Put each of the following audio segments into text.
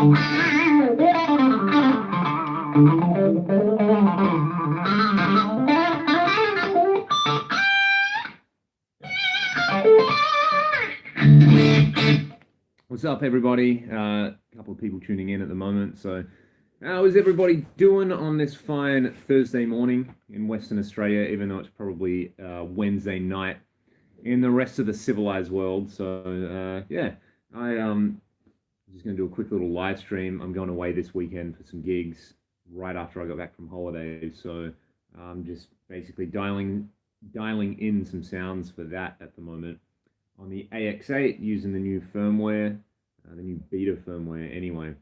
What's up, everybody? A couple of people tuning in at the moment. So, how is everybody doing on this fine Thursday morning in Western Australia, even though it's probably Wednesday night in the rest of the civilized world? So, yeah, I'm just going to do a quick little live stream. I'm going away this weekend for some gigs right after I got back from holidays. So, I'm just basically dialing in some sounds for that at the moment on the AX8 using the new firmware, the new beta firmware anyway.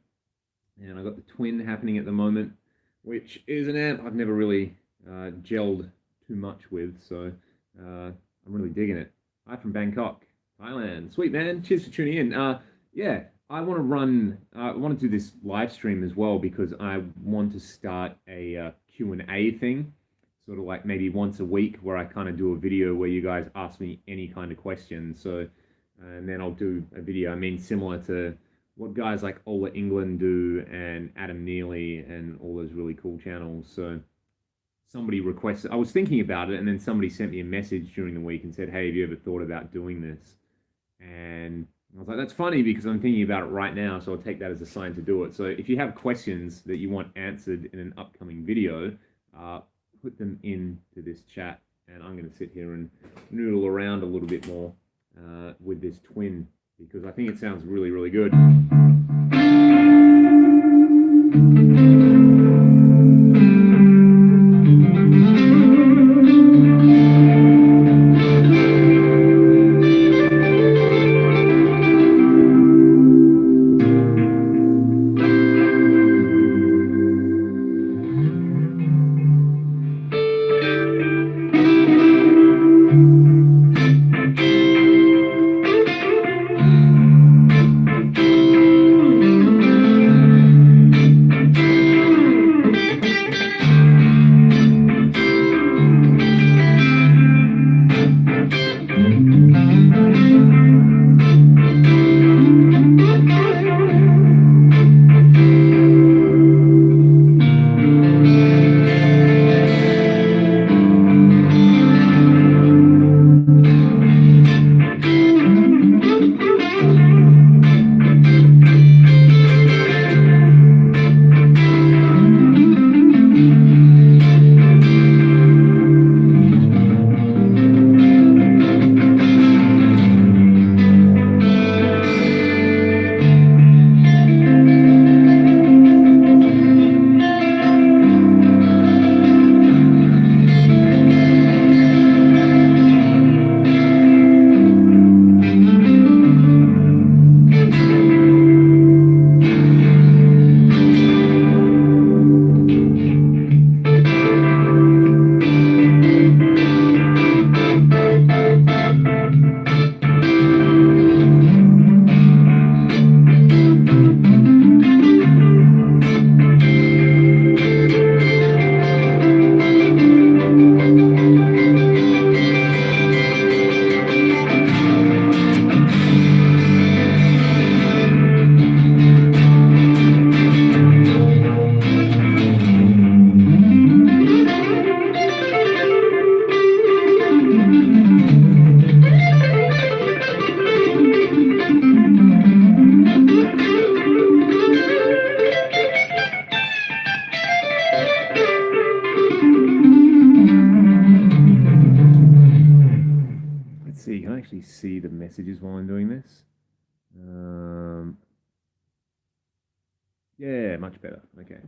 And I've got the Twin happening at the moment, which is an amp I've never really gelled too much with, so I'm really digging it. Hi from Bangkok, Thailand. Sweet, man. Cheers for tuning in. Yeah, I want to do this live stream as well because I want to start a Q&A thing, sort of like maybe once a week where I kind of do a video where you guys ask me any kind of questions. So, and then I'll do a video, I mean, similar to what guys like Ola England do and Adam Neely and all those really cool channels. So somebody requested, I was thinking about it, and then somebody sent me a message during the week and said, hey, have you ever thought about doing this? And I was like, that's funny because I'm thinking about it right now, so I'll take that as a sign to do it. So if you have questions that you want answered in an upcoming video, put them into this chat, and I'm going to sit here and noodle around a little bit more with this Twin because I think it sounds really, really good. See the messages while I'm doing this. Yeah, much better. Okay.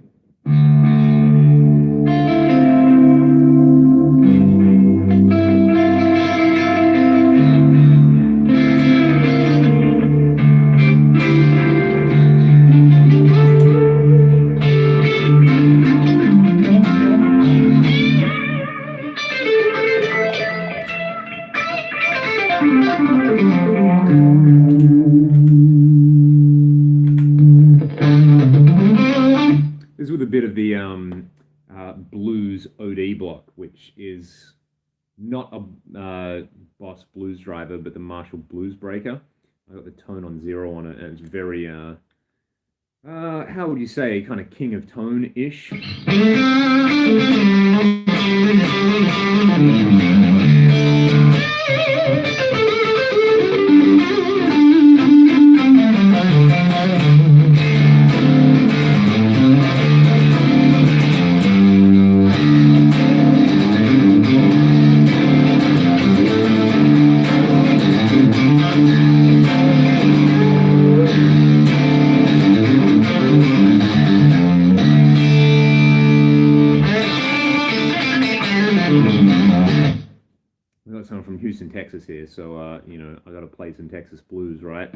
This is with a bit of the blues OD block, which is not a Boss blues driver, but the Marshall blues breaker. I got the tone on 0 on it, and it's very How would you say, kind of king of tone-ish? We got someone from Houston, Texas here, so I got to play some Texas blues, right?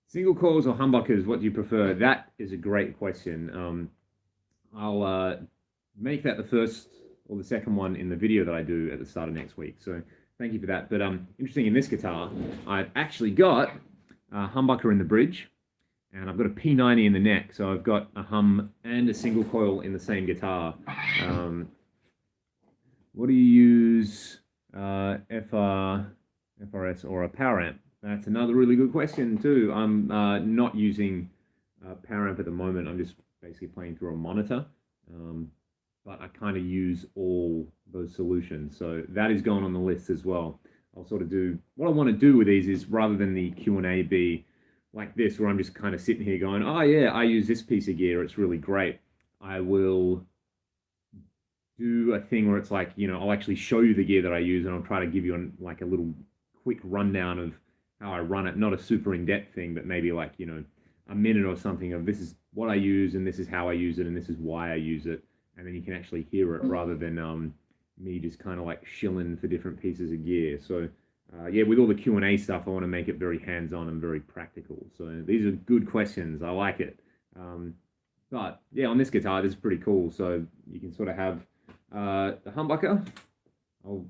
Single coils or humbuckers, what do you prefer? That is a great question. I'll make that the first or the second one in the video that I do at the start of next week. So thank you for that. But interesting, in this guitar, I've actually got a humbucker in the bridge, and I've got a P90 in the neck. So I've got a hum and a single coil in the same guitar. What do you use? FRS or a power amp? That's another really good question too. I'm not using power amp at the moment. I'm just basically playing through a monitor, but I kind of use all those solutions. So that is going on the list as well. I'll sort of do what I want to do with these is, rather than the Q&A be like this, where I'm just kind of sitting here going, oh yeah, I use this piece of gear, it's really great. I will do a thing where it's like, I'll actually show you the gear that I use, and I'll try to give you like a little quick rundown of how I run it. Not a super in-depth thing, but maybe like, a minute or something of this is what I use, and this is how I use it, and this is why I use it. And then you can actually hear it, rather than me just kind of like shilling for different pieces of gear. So yeah, with all the Q&A stuff, I want to make it very hands-on and very practical. So these are good questions. I like it. But yeah, on this guitar, this is pretty cool. So you can sort of have the humbucker. I'll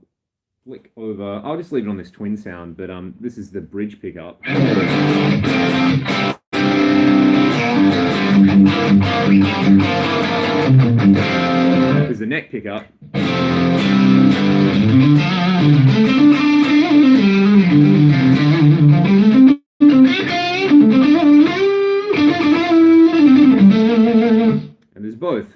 flick over. I'll just leave it on this twin sound, but this is the bridge pickup. There's the neck pickup. And there's both.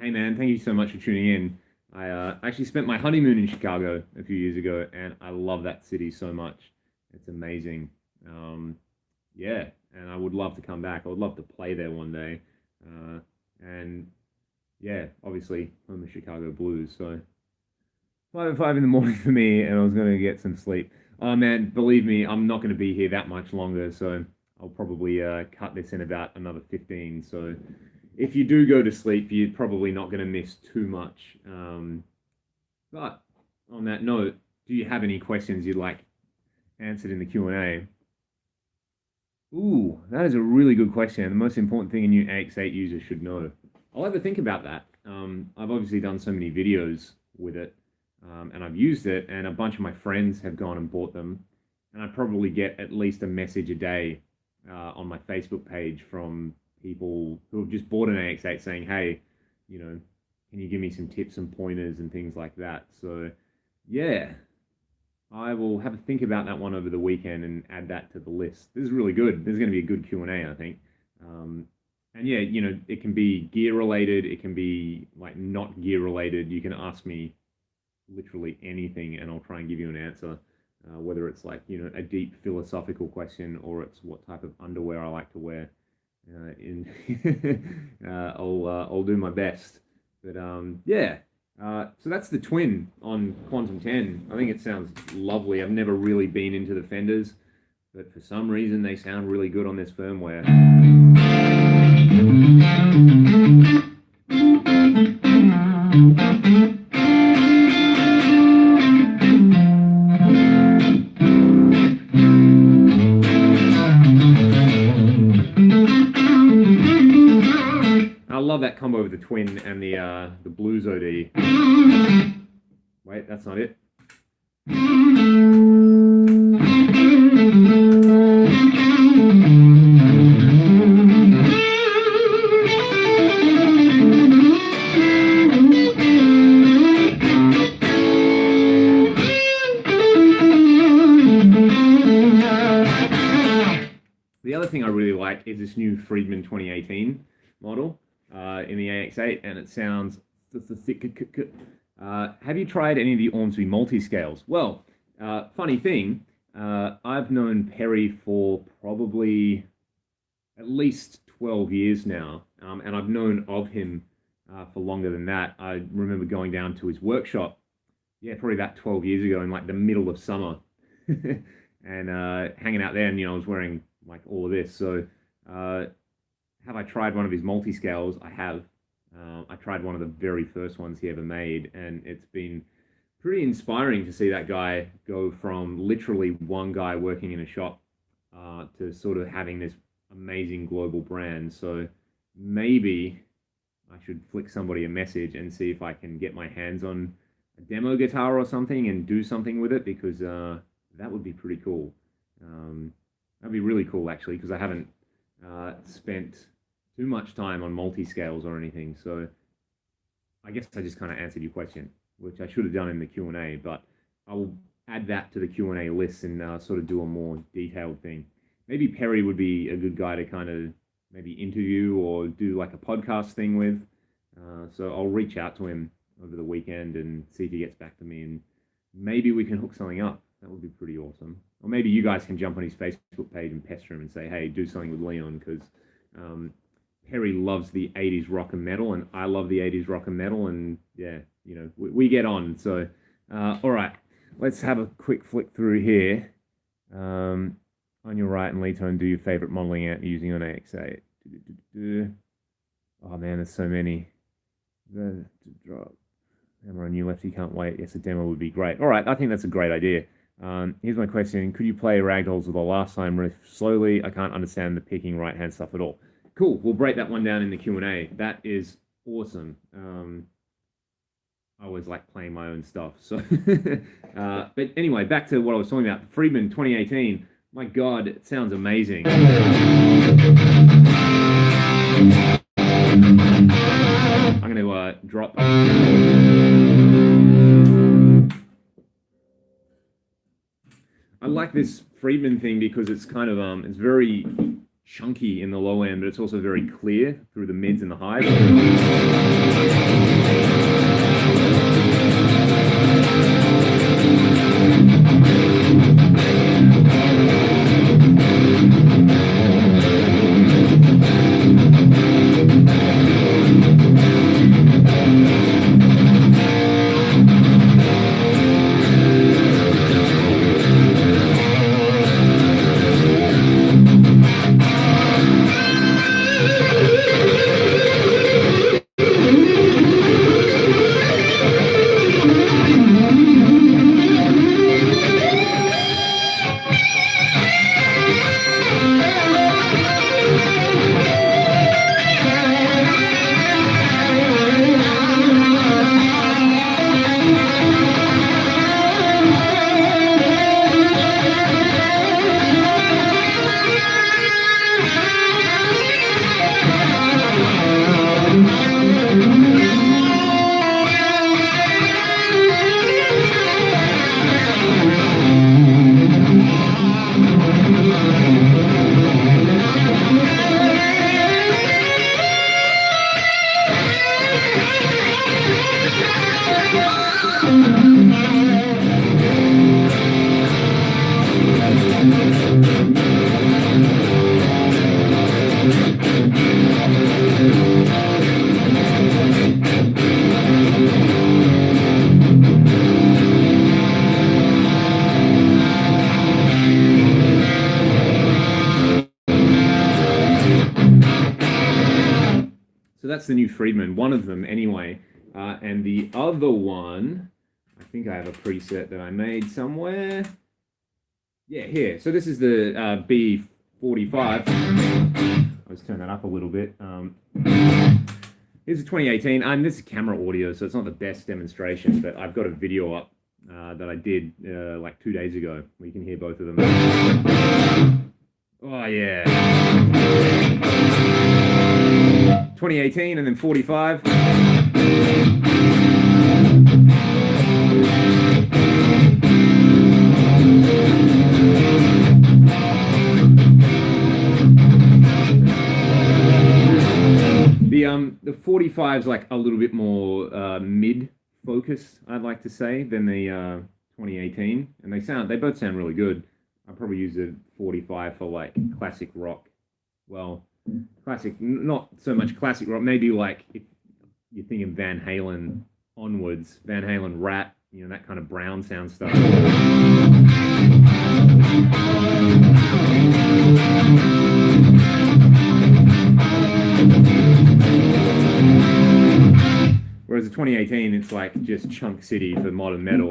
Hey man, thank you so much for tuning in. I actually spent my honeymoon in Chicago a few years ago, and I love that city so much. It's amazing. Yeah, and I would love to come back. I would love to play there one day. And yeah, obviously, home of Chicago Blues. So 5:05 in the morning for me, and I was going to get some sleep. Oh man, believe me, I'm not going to be here that much longer, so I'll probably cut this in about another 15. So if you do go to sleep, you're probably not going to miss too much. But on that note, do you have any questions you'd like answered in the Q&A? Ooh, that is a really good question. The most important thing a new AX8 user should know. I'll have to think about that. I've obviously done so many videos with it, and I've used it, and a bunch of my friends have gone and bought them, and I probably get at least a message a day on my Facebook page from people who have just bought an AX8 saying, hey, can you give me some tips and pointers and things like that? So yeah, I will have a think about that one over the weekend and add that to the list. This is really good. This is going to be a good Q&A, I think. And yeah, it can be gear related. It can be like not gear related. You can ask me literally anything, and I'll try and give you an answer. Whether it's like, a deep philosophical question, or it's what type of underwear I like to wear. I'll do my best. But yeah. So that's the Twin on Quantum 10. I think it sounds lovely. I've never really been into the Fenders, but for some reason they sound really good on this firmware. I love that combo of the Twin and the Blues OD. Wait, that's not it. The other thing I really like is this new Friedman 2018 model in the AX8, and it sounds thick. Have you tried any of the Ormsby multi-scales? Well, funny thing, I've known Perry for probably at least 12 years now, and I've known of him for longer than that. I remember going down to his workshop, yeah, probably about 12 years ago in like the middle of summer, and hanging out there, and I was wearing like all of this. So have I tried one of his multi-scales? I have. I tried one of the very first ones he ever made, and it's been pretty inspiring to see that guy go from literally one guy working in a shop to sort of having this amazing global brand. So maybe I should flick somebody a message and see if I can get my hands on a demo guitar or something and do something with it, because that would be pretty cool. That'd be really cool, actually, because I haven't spent too much time on multi-scales or anything. So I guess I just kind of answered your question, which I should have done in the Q&A, but I'll add that to the Q&A list and sort of do a more detailed thing. Maybe Perry would be a good guy to kind of maybe interview or do like a podcast thing with. So I'll reach out to him over the weekend and see if he gets back to me, and maybe we can hook something up. That would be pretty awesome. Or maybe you guys can jump on his Facebook page and pester him and say, hey, do something with Leon, because Perry loves the 80s rock and metal, and I love the 80s rock and metal, and yeah, we get on. So, all right, let's have a quick flick through here. On your right and lead tone, do your favorite modeling out using on AX8. Oh man, there's so many. Drop. Hammer on you lefty, can't wait. Yes, a demo would be great. All right, I think that's a great idea. Here's my question. Could you play Ragdolls with the last time riff slowly? I can't understand the picking right-hand stuff at all. Cool, we'll break that one down in the Q&A. That is awesome. I always like playing my own stuff. So, but anyway, back to what I was talking about. Friedman 2018. My God, it sounds amazing. I'm going to drop. I like this Friedman thing because it's kind of it's very chunky in the low end, but it's also very clear through the mids and the highs. that's the new Friedman, one of them anyway. And the other one, I think I have a preset that I made somewhere. Yeah, here. So this is the B45. Let's turn that up a little bit. Here's a 2018, and this is camera audio, so it's not the best demonstration, but I've got a video up that I did like 2 days ago, where you can hear both of them. Oh, yeah. 2018 and then 45. The 45 is like a little bit more mid-focus, I'd like to say, than the 2018, and they both sound really good. I'll probably use a 45 for like classic rock. Well, classic, not so much classic rock, maybe like if you're thinking Van Halen onwards, Van Halen Rat, that kind of brown sound stuff. Whereas the 2018, it's like just Chunk City for modern metal.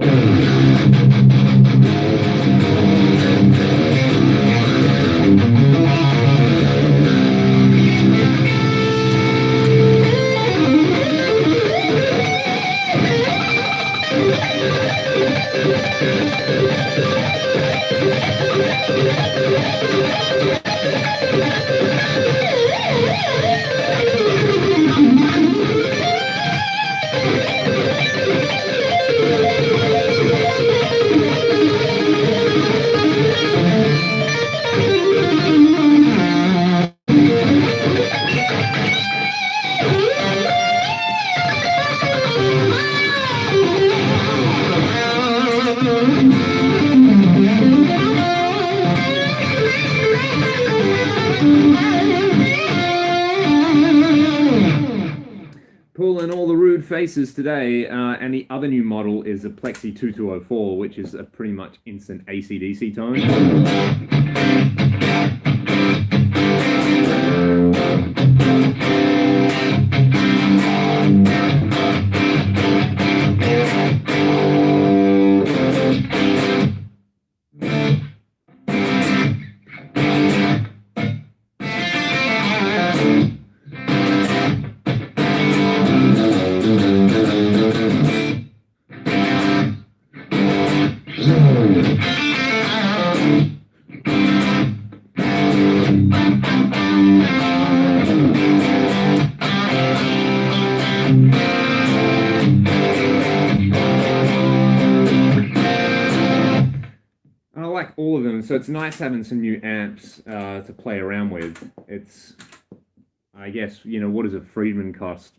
Pulling all the rude faces today, and the other new model is a Plexi 2204, which is a pretty much instant AC/DC tone. I like all of them, so it's nice having some new amps to play around with. It's, I guess, what does a Friedman cost?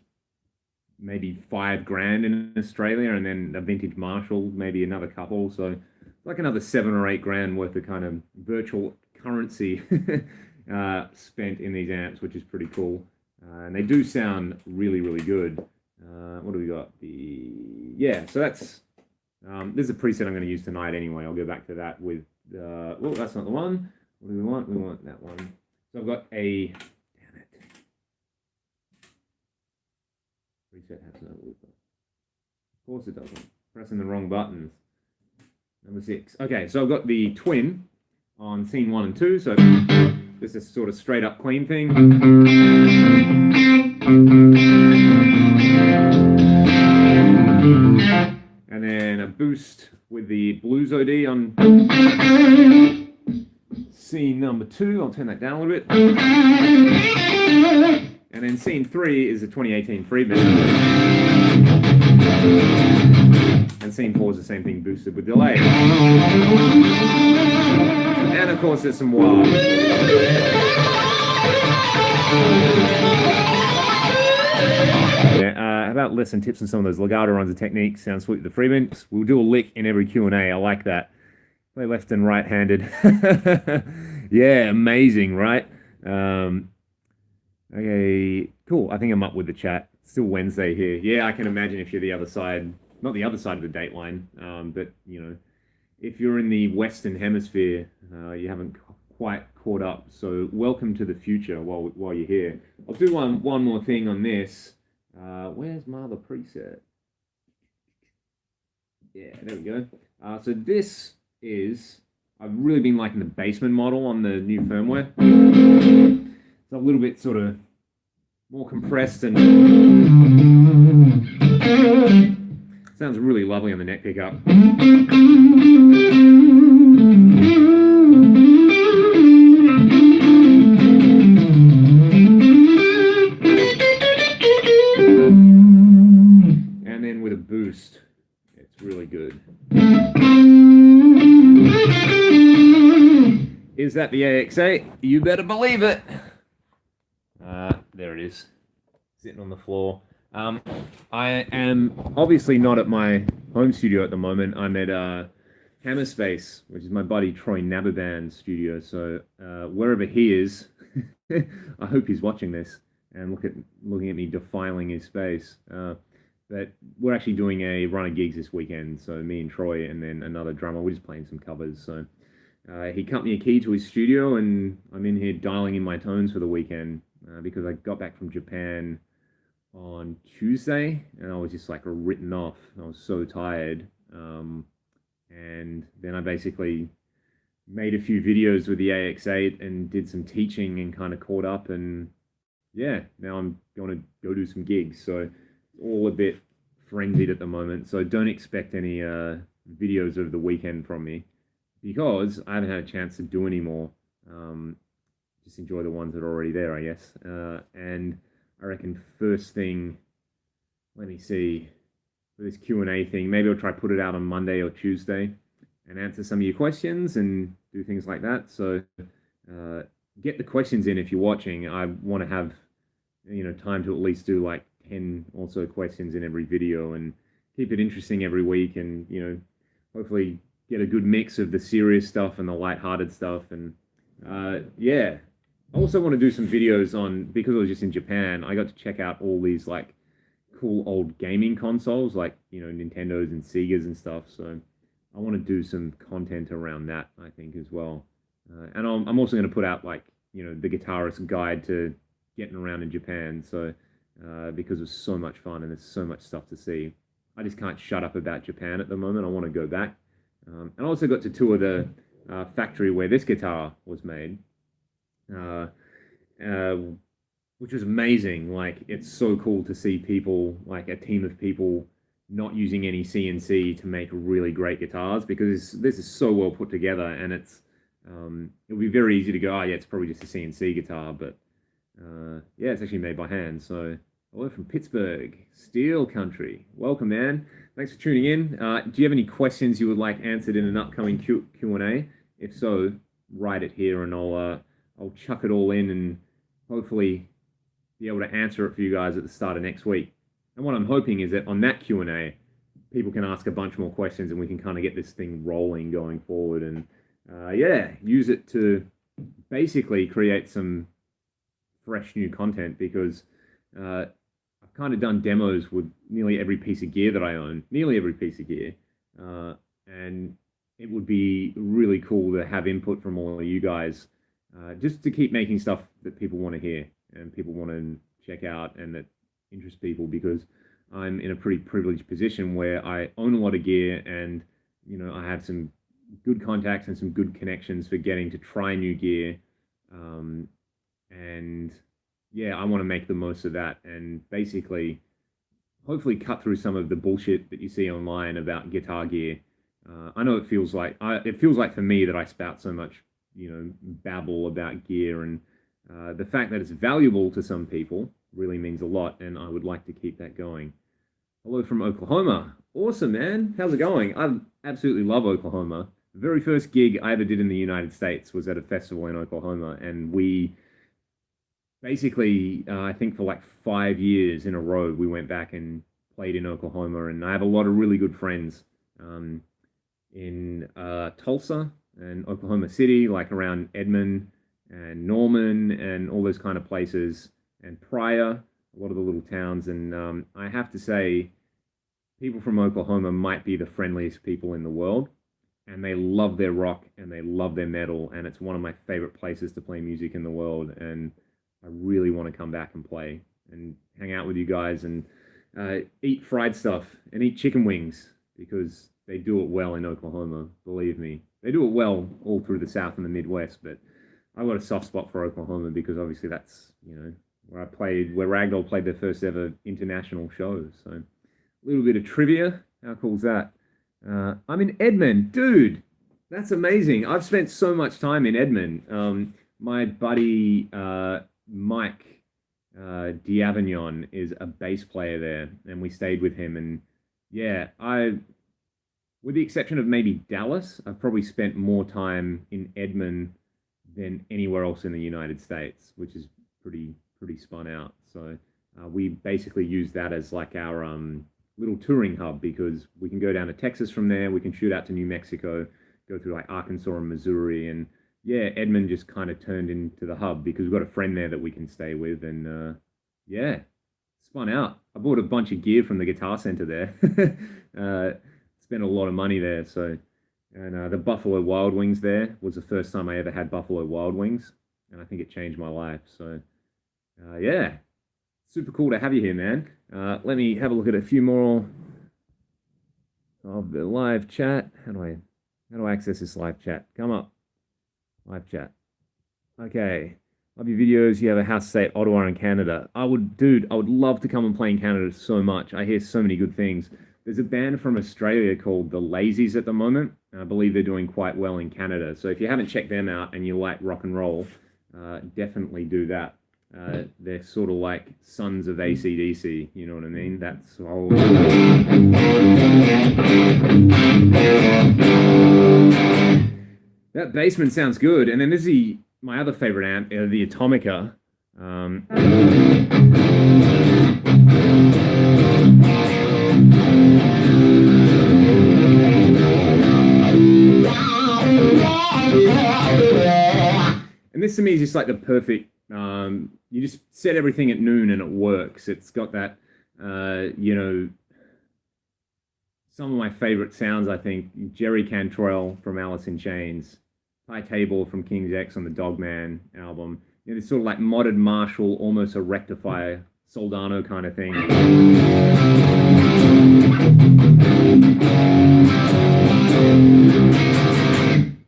Maybe $5,000 in Australia, and then a vintage Marshall, maybe another couple. So like another $7 or $8,000 worth of kind of virtual currency spent in these amps, which is pretty cool. And they do sound really, really good. What do we got? So that's this is a preset I'm going to use tonight anyway. I'll go back to that with oh, that's not the one. What do we want? We want that one. So I've got a damn it. Preset has no loop. Of course it doesn't. Pressing the wrong buttons. Number 6. Okay, so I've got the twin on scene 1 and 2. So this is sort of straight up clean thing. And then a boost with the Blues OD on scene number 2. I'll turn that down a little bit. And then scene 3 is a 2018 Friedman. And scene 4 is the same thing, boosted with delay. And of course there's some wah. How about lesson tips on some of those legato runs and techniques? Sounds sweet with the Friedman. We'll do a lick in every Q&A. I like that. Play left and right-handed. Yeah, amazing, right? Okay, cool. I think I'm up with the chat. Still Wednesday here. Yeah, I can imagine if you're the other side, not the other side of the date line, but, if you're in the Western Hemisphere, you haven't quite caught up. So welcome to the future while you're here. I'll do one more thing on this. Where's my other preset? Yeah, there we go. So this is, I've really been liking the basement model on the new firmware. It's a little bit sort of more compressed and sounds really lovely on the neck pickup. And then with a boost, it's really good. Is that the AX8? You better believe it. There it is, sitting on the floor. I am obviously not at my home studio at the moment. I'm at Hammerspace, which is my buddy Troy Nababan's studio. So wherever he is, I hope he's watching this and looking at me defiling his space. But we're actually doing a run of gigs this weekend. So me and Troy and then another drummer, we're just playing some covers. So he cut me a key to his studio, and I'm in here dialing in my tones for the weekend because I got back from Japan on Tuesday, and I was just like written off. I was so tired. And then I basically made a few videos with the AX8 and did some teaching and kind of caught up. And yeah, now I'm going to go do some gigs. So it's all a bit frenzied at the moment. So don't expect any videos over the weekend from me because I haven't had a chance to do any more. Just enjoy the ones that are already there, I guess. And I reckon first thing, let me see, for this Q&A thing, maybe I'll try to put it out on Monday or Tuesday and answer some of your questions and do things like that. So get the questions in if you're watching. I want to have, time to at least do like 10 or so questions in every video and keep it interesting every week and, hopefully get a good mix of the serious stuff and the lighthearted stuff. And yeah. I also want to do some videos on, because I was just in Japan, I got to check out all these like cool old gaming consoles like, Nintendos and Segas and stuff. So I want to do some content around that, I think, as well. And I'm also going to put out like, the guitarist guide to getting around in Japan. So because it's so much fun and there's so much stuff to see. I just can't shut up about Japan at the moment. I want to go back. And I also got to tour the factory where this guitar was made. Which was amazing. Like, it's so cool to see people, like a team of people, not using any CNC to make really great guitars because this is so well put together, and it'll be very easy to go, oh yeah, it's probably just a CNC guitar, but yeah, it's actually made by hand. So, hello from Pittsburgh, Steel Country. Welcome, man. Thanks for tuning in. Do you have any questions you would like answered in an upcoming Q&A? If so, write it here, and I'll chuck it all in and hopefully be able to answer it for you guys at the start of next week. And what I'm hoping is that on that Q&A, people can ask a bunch more questions and we can kind of get this thing rolling going forward. And yeah, use it to basically create some fresh new content because I've kind of done demos with nearly every piece of gear that I own, nearly every piece of gear. And it would be really cool to have input from all of you guys just to keep making stuff that people want to hear and people want to check out and that interests people because I'm in a pretty privileged position where I own a lot of gear and, I have some good contacts and some good connections for getting to try new gear. And yeah, I want to make the most of that and basically hopefully cut through some of the bullshit that you see online about guitar gear. I know it feels like for me that I spout so much, babble about gear, and the fact that it's valuable to some people really means a lot, and I would like to keep that going. Hello from Oklahoma. Awesome, man. How's it going? I absolutely love Oklahoma. The very first gig I ever did in the United States was at a festival in Oklahoma, and we basically, I think for like 5 years in a row, we went back and played in Oklahoma, and I have a lot of really good friends in Tulsa and Oklahoma City, like around Edmond and Norman and all those kind of places, and Pryor, a lot of the little towns. And I have to say, people from Oklahoma might be the friendliest people in the world. and they love their rock and they love their metal, and it's one of my favorite places to play music in the world. And I really want to come back and play and hang out with you guys and eat fried stuff and eat chicken wings because they do it well in Oklahoma. Believe me, they do it well all through the South and the Midwest, but I've got a soft spot for Oklahoma because obviously that's, you know, where Ragdoll played their first ever international show. So a little bit of trivia. How cool is that? I'm in Edmond, dude. That's amazing. I've spent so much time in Edmond. My buddy Mike D'Avignon is a bass player there, and we stayed with him. And yeah, with the exception of maybe Dallas, I've probably spent more time in Edmond than anywhere else in the United States, which is pretty spun out. So we basically use that as like our little touring hub because we can go down to Texas from there. We can shoot out to New Mexico, go through like Arkansas and Missouri. And yeah, Edmond just kind of turned into the hub because we've got a friend there that we can stay with. And yeah, spun out. I bought a bunch of gear from the Guitar Center there. Spent a lot of money there. So, and the Buffalo Wild Wings there was the first time I ever had Buffalo Wild Wings. And I think it changed my life. So yeah, super cool to have you here, man. Let me have a look at a few more of the live chat. How do I access this live chat? Come up. Live chat. Okay. Love your videos. You have a house stay at Ottawa in Canada. I would love to come and play in Canada so much. I hear so many good things. There's a band from Australia called The Lazies at the moment. I believe they're doing quite well in Canada. So if you haven't checked them out and you like rock and roll, definitely do that. They're sort of like sons of AC/DC, you know what I mean? That's all. That Bassman sounds good. And then this is my other favorite amp, the Atomica. And this to me is just like the perfect, you just set everything at noon and it works. It's got that, you know, some of my favorite sounds, I think, Jerry Cantrell from Alice in Chains, Ty Tabor from King's X on the Dogman album. You know, this sort of like modern Marshall, almost a rectifier, Soldano kind of thing.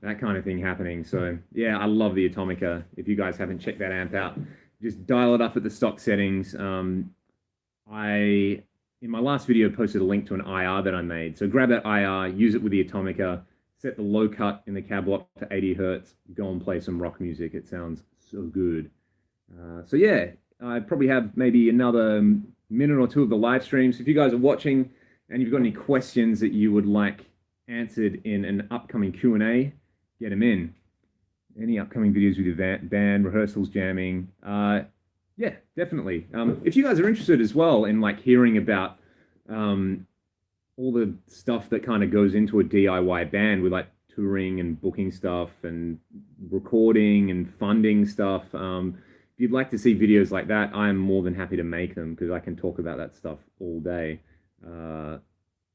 That kind of thing happening. So yeah, I love the Atomica. If you guys haven't checked that amp out, just dial it up at the stock settings. I, in my last video, posted a link to an IR that I made. So grab that IR, use it with the Atomica, set the low cut in the cab block to 80 hertz, go and play some rock music. It sounds so good. So yeah, I probably have maybe another minute or two of the live stream. So if you guys are watching and you've got any questions that you would like answered in an upcoming Q&A, get them in. Any upcoming videos with your band, rehearsals, jamming? Yeah, definitely. If you guys are interested as well in like hearing about all the stuff that kind of goes into a DIY band with like touring and booking stuff and recording and funding stuff, if you'd like to see videos like that, I'm more than happy to make them because I can talk about that stuff all day.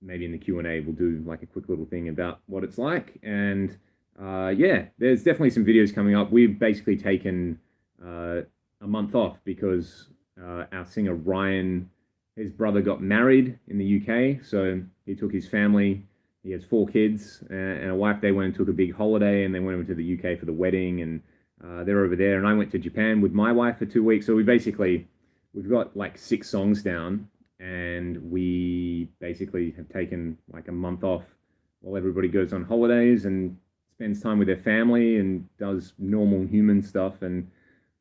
Maybe in the Q&A we'll do like a quick little thing about what it's like. And yeah, there's definitely some videos coming up. We've basically taken a month off because our singer Ryan, his brother got married in the UK, so he took his family. He has 4 kids and a wife. They went and took a big holiday, and they went over to the UK for the wedding, and they're over there. And I went to Japan with my wife for 2 weeks. So we've got like 6 songs down, and we basically have taken like a month off while everybody goes on holidays and spends time with their family and does normal human stuff. And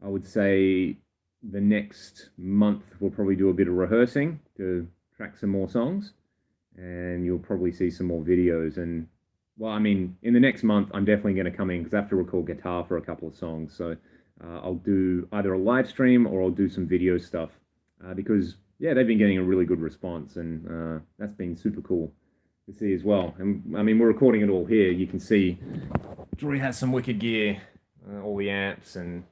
I would say the next month we'll probably do a bit of rehearsing to track some more songs, and you'll probably see some more videos. And well, I mean, in the next month I'm definitely going to come in because I have to record guitar for a couple of songs. So I'll do either a live stream or I'll do some video stuff because yeah, they've been getting a really good response, and that's been super cool to see as well. And I mean, we're recording it all here. You can see Drew has some wicked gear, all the amps and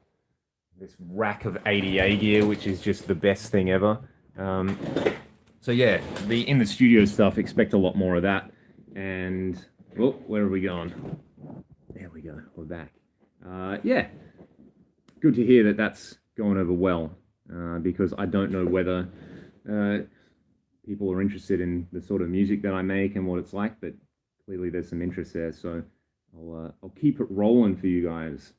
this rack of ADA gear, which is just the best thing ever. So yeah, in the studio stuff, expect a lot more of that. And Oh, where have we gone? There we go. We're back. Yeah, good to hear that that's going over well, because I don't know whether people are interested in the sort of music that I make and what it's like, but clearly there's some interest there. So I'll keep it rolling for you guys.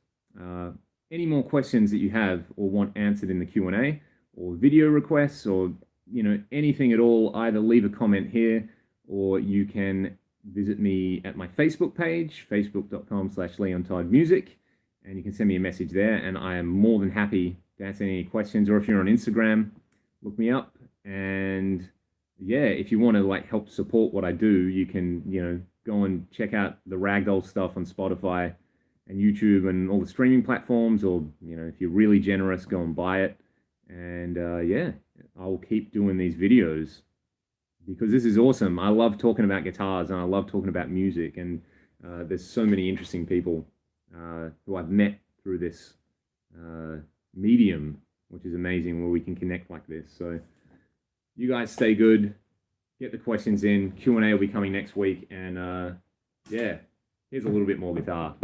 Any more questions that you have or want answered in the Q&A, or video requests, or anything at all, either leave a comment here, or you can visit me at my Facebook page, facebook.com/LeonToddMusic, and you can send me a message there, and I am more than happy to answer any questions. Or if you're on Instagram, look me up. And yeah, if you want to like help support what I do, you can go and check out the Ragdoll stuff on Spotify and YouTube and all the streaming platforms, or if you're really generous, go and buy it. And yeah, I'll keep doing these videos because this is awesome. I love talking about guitars and I love talking about music, and there's so many interesting people who I've met through this medium, which is amazing, where we can connect like this. So you guys stay good, get the questions in. Q&A will be coming next week, and yeah, here's a little bit more guitar.